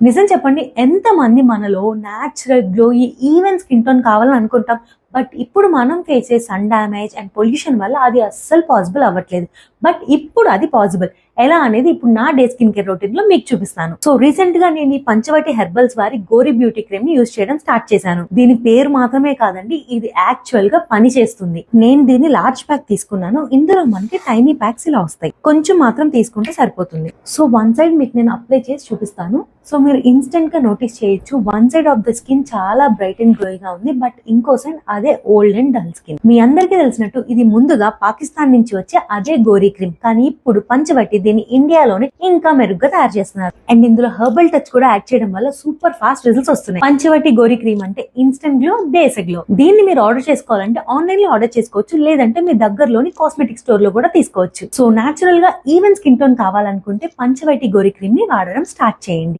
నిజం చెప్పండి, ఎంతమంది మనలో న్యాచురల్ గ్లో ఈ ఈవెన్ స్కిన్ టోన్ కావాలని అనుకుంటాం. బట్ ఇప్పుడు మనం చేసే సన్ డ్యామేజ్ అండ్ పొల్యూషన్ వల్ల అది అస్సలు పాసిబుల్ అవ్వట్లేదు. బట్ ఇప్పుడు అది పాసిబుల్. ఎలా అనేది ఇప్పుడు నా డే స్కిన్ కేర్ రొటీన్ లో మీకు చూపిస్తాను. సో రీసెంట్ గా నేను ఈ పంచవటి హెర్బల్స్ వారి గోరి బ్యూటీ క్రీమ్ ని యూజ్ చేయడం స్టార్ట్ చేశాను. దీని పేరు మాత్రమే కాదండి, ఇది యాక్చువల్ గా పని చేస్తుంది. నేను దీన్ని లార్జ్ ప్యాక్ తీసుకున్నాను. ఇందులో మనకి టైనీ ప్యాక్స్ ఇలా వస్తాయి. కొంచెం మాత్రం తీసుకుంటే సరిపోతుంది. సో వన్ సైడ్ మీకు నేను అప్లై చేసి చూపిస్తాను. సో మీరు ఇన్స్టెంట్ గా నోటీస్ చేయొచ్చు, one side of the skin చాలా బ్రైట్ అండ్ గ్లోయింగ్ గా ఉంది. బట్ ఇంకో సైడ్ అదే ఓల్డ్ అండ్ డల్ స్కిన్. మీ అందరికీ తెలిసినట్టు ఇది ముందుగా పాకిస్తాన్ నుంచి వచ్చే అదే గోరీ క్రీమ్, కానీ ఇప్పుడు పంచవటి దీన్ని ఇండియాలోనే ఇంకా మెరుగ్గా తయారు చేస్తున్నారు. అండ్ ఇందులో హెర్బల్ టచ్ కూడా యాడ్ చేయడం వల్ల సూపర్ ఫాస్ట్ రిజల్ట్స్ వస్తున్నాయి. పంచవటి గోరీ క్రీమ్ అంటే ఇన్స్టెంట్ గ్లో, డేస్ గ్లో. దీన్ని మీరు ఆర్డర్ చేసుకోవాలంటే ఆన్లైన్ లో ఆర్డర్ చేసుకోవచ్చు, లేదంటే మీ దగ్గరలోని కాస్మెటిక్ స్టోర్ లో కూడా తీసుకోవచ్చు. సో నేచురల్ గా ఈవెన్ స్కిన్ టోన్ కావాలనుకుంటే పంచవటి గోరీ క్రీమ్ ని వాడడం స్టార్ట్ చేయండి.